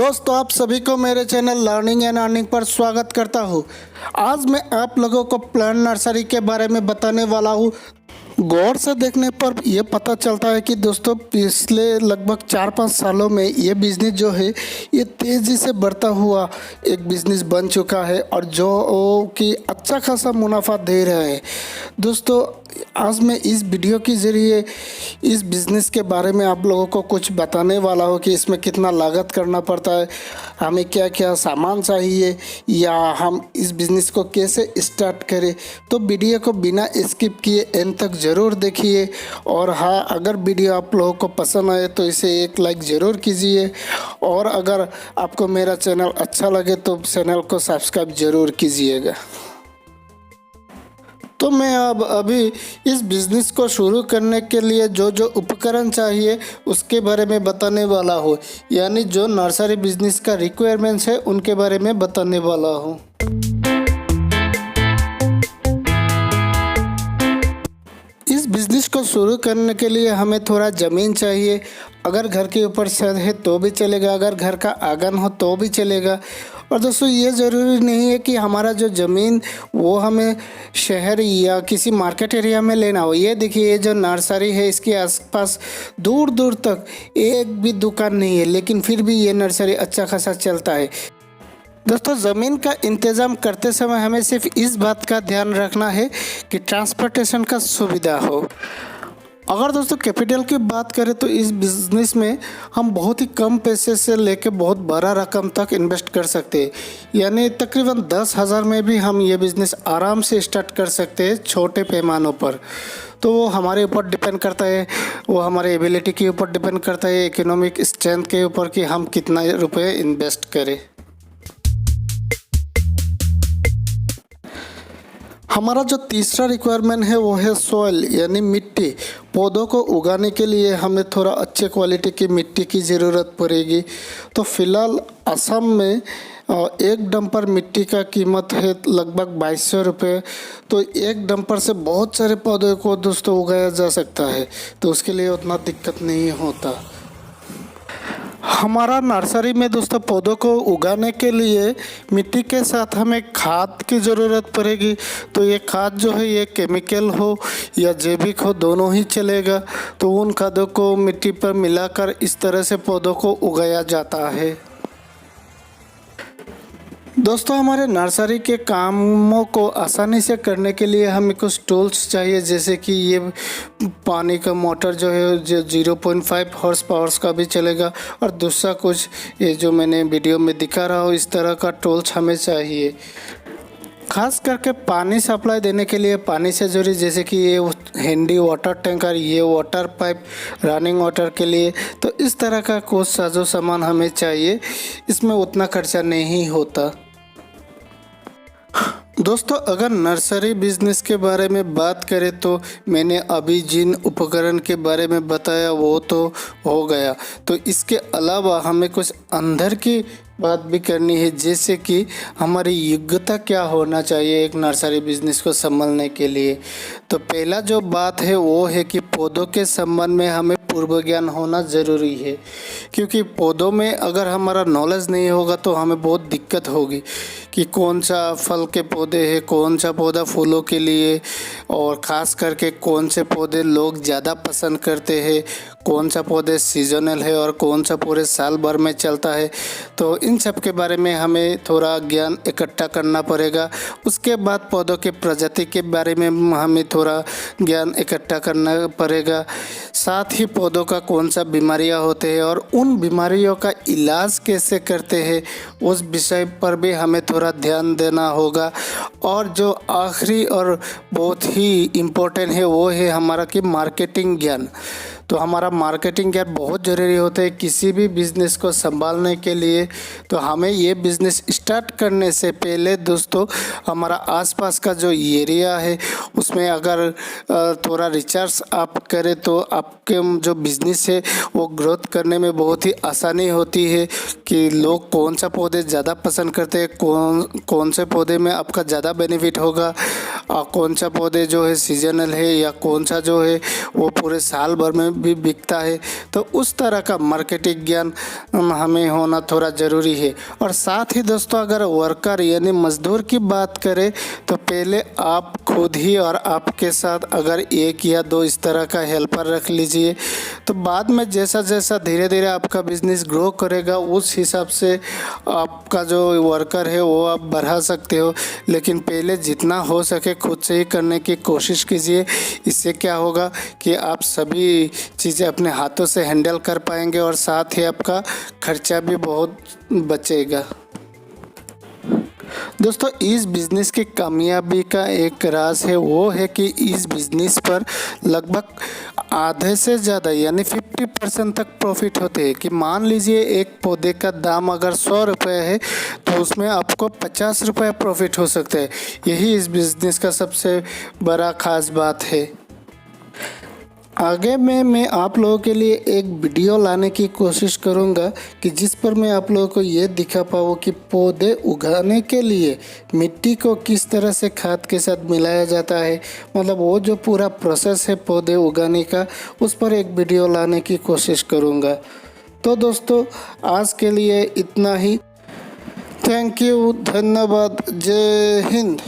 दोस्तों, आप सभी को मेरे channel learning and earning per स्वागत करता हूँ। आज मैं आप लोगों को प्लांट नर्सरी के बारे में बताने वाला हूँ। गौर से देखने पर यह पता चलता है कि दोस्तों पिछले लगभग 4-5 सालों में ये बिज़नेस जो है ये तेज़ी से बढ़ता हुआ एक बिज़नेस बन चुका है और जो कि अच्छा खासा मुनाफा दे रहा है। दोस्तों, आज मैं इस वीडियो के ज़रिए इस बिज़नेस के बारे में आप लोगों को कुछ बताने वाला हूँ कि इसमें कितना लागत करना पड़ता है, हमें क्या क्या सामान चाहिए या हम इस बिज़नेस को कैसे स्टार्ट करें। तो वीडियो को बिना स्किप किए एंड तक ज़रूर देखिए। और हाँ, अगर वीडियो आप लोगों को पसंद आए तो इसे एक लाइक ज़रूर कीजिए और अगर आपको मेरा चैनल अच्छा लगे तो चैनल को सब्सक्राइब ज़रूर कीजिएगा। तो मैं अब अभी इस बिज़नेस को शुरू करने के लिए जो जो उपकरण चाहिए उसके बारे में बताने वाला हूँ, यानी जो नर्सरी बिज़नेस का रिक्वायरमेंट्स है उनके बारे में बताने वाला हूँ। इस बिज़नेस को शुरू करने के लिए हमें थोड़ा ज़मीन चाहिए। अगर घर के ऊपर छत है तो भी चलेगा, अगर घर का आंगन हो तो भी चलेगा। और दोस्तों, ये ज़रूरी नहीं है कि हमारा जो ज़मीन वो हमें शहर या किसी मार्केट एरिया में लेना हो। ये देखिए, ये जो नर्सरी है इसके आसपास दूर दूर तक एक भी दुकान नहीं है, लेकिन फिर भी ये नर्सरी अच्छा खासा चलता है। दोस्तों, ज़मीन का इंतज़ाम करते समय हमें सिर्फ इस बात का ध्यान रखना है कि ट्रांसपोर्टेशन का सुविधा हो। अगर दोस्तों कैपिटल की बात करें तो इस बिज़नेस में हम बहुत ही कम पैसे से लेकर बहुत बड़ा रकम तक इन्वेस्ट कर सकते हैं, यानी तकरीबन 10,000 में भी हम ये बिज़नेस आराम से स्टार्ट कर सकते हैं छोटे पैमानों पर। तो वो हमारे ऊपर डिपेंड करता है, वो हमारे एबिलिटी के ऊपर डिपेंड करता है, इकोनॉमिक स्ट्रेंथ के ऊपर कि हम कितना रुपये इन्वेस्ट करें। हमारा जो तीसरा रिक्वायरमेंट है वो है सॉइल, यानी मिट्टी। पौधों को उगाने के लिए हमें थोड़ा अच्छे क्वालिटी की मिट्टी की ज़रूरत पड़ेगी। तो फ़िलहाल असम में एक डंपर मिट्टी का कीमत है लगभग 2200 रुपये। तो एक डंपर से बहुत सारे पौधों को दोस्तों उगाया जा सकता है, तो उसके लिए उतना दिक्कत नहीं होता। हमारा नर्सरी में दोस्तों पौधों को उगाने के लिए मिट्टी के साथ हमें खाद की ज़रूरत पड़ेगी। तो ये खाद जो है ये केमिकल हो या जैविक हो, दोनों ही चलेगा। तो उन खादों को मिट्टी पर मिलाकर इस तरह से पौधों को उगाया जाता है। दोस्तों, हमारे नर्सरी के कामों को आसानी से करने के लिए हमें कुछ टूल्स चाहिए, जैसे कि ये पानी का मोटर जो है जो 0.5 हॉर्स पावर्स का भी चलेगा, और दूसरा कुछ ये जो मैंने वीडियो में दिखा रहा हूँ इस तरह का टूल्स हमें चाहिए। खास करके पानी सप्लाई देने के लिए पानी से जुड़ी, जैसे कि ये हैंडी वाटर टैंकर, ये वाटर पाइप रनिंग वाटर के लिए। तो इस तरह का कुछ साजो सामान हमें चाहिए, इसमें उतना खर्चा नहीं होता। दोस्तों, अगर नर्सरी बिज़नेस के बारे में बात करें तो मैंने अभी जिन उपकरण के बारे में बताया वो तो हो गया। तो इसके अलावा हमें कुछ अंदर की बात भी करनी है, जैसे कि हमारी योग्यता क्या होना चाहिए एक नर्सरी बिज़नेस को संभालने के लिए। तो पहला जो बात है वो है कि पौधों के संबंध में हमें पूर्व ज्ञान होना ज़रूरी है, क्योंकि पौधों में अगर हमारा नॉलेज नहीं होगा तो हमें बहुत दिक्कत होगी कि कौन सा फल के पौधे हैं, कौन सा पौधा फूलों के लिए, और ख़ास करके कौन से पौधे लोग ज़्यादा पसंद करते हैं, कौन सा पौधे सीजनल है और कौन सा पूरे साल भर में चलता है। तो इन सब के बारे में हमें थोड़ा ज्ञान इकट्ठा करना पड़ेगा। उसके बाद पौधों के प्रजाति के बारे में हमें थोड़ा ज्ञान इकट्ठा करना पड़ेगा। साथ ही पौधों का कौन सा बीमारियां होते हैं और उन बीमारियों का इलाज कैसे करते हैं उस विषय पर भी हमें थोड़ा ध्यान देना होगा। और जो आखिरी और बहुत ही इम्पोर्टेंट है वो है हमारा कि मार्केटिंग ज्ञान। तो हमारा मार्केटिंग ज्ञान बहुत ज़रूरी होता है किसी भी बिज़नेस को संभालने के लिए। तो हमें ये बिज़नेस स्टार्ट करने से पहले दोस्तों हमारा आसपास का जो एरिया है उसमें अगर थोड़ा रिसर्च आप करें तो आपके जो बिज़नेस है वो ग्रोथ करने में बहुत ही आसानी होती है कि लोग कौन सा पौधे ज़्यादा पसंद करते हैं, कौन से पौधे में आपका ज़्यादा बेनिफिट होगा, कौन सा पौधे जो है सीजनल है या कौन सा जो है वो पूरे साल भर में भी बिकता है। तो उस तरह का मार्केटिंग ज्ञान हमें होना थोड़ा ज़रूरी है। और साथ ही दोस्तों अगर वर्कर यानी मज़दूर की बात करें तो पहले आप खुद ही और आपके साथ अगर एक या दो इस तरह का हेल्पर रख लीजिए, तो बाद में जैसा जैसा धीरे धीरे आपका बिज़नेस ग्रो करेगा उस हिसाब से आपका जो वर्कर है वो आप बढ़ा सकते हो। लेकिन पहले जितना हो सके खुद से ही करने की कोशिश कीजिए। इससे क्या होगा कि आप सभी चीज़ें अपने हाथों से हैंडल कर पाएंगे और साथ ही आपका खर्चा भी बहुत बचेगा। दोस्तों इस बिज़नेस की कामयाबी का एक राज है, वो है कि इस बिज़नेस पर लगभग आधे से ज़्यादा यानी 50% तक प्रॉफिट होते हैं। कि मान लीजिए एक पौधे का दाम अगर 100 रुपये है तो उसमें आपको 50 रुपये प्रॉफिट हो सकते हैं। यही इस बिज़नेस का सबसे बड़ा ख़ास बात है। आगे में मैं आप लोगों के लिए एक वीडियो लाने की कोशिश करूंगा कि जिस पर मैं आप लोगों को ये दिखा पाऊँ कि पौधे उगाने के लिए मिट्टी को किस तरह से खाद के साथ मिलाया जाता है, मतलब वो जो पूरा प्रोसेस है पौधे उगाने का, उस पर एक वीडियो लाने की कोशिश करूंगा। तो दोस्तों आज के लिए इतना ही। थैंक यू, धन्यवाद, जय हिंद।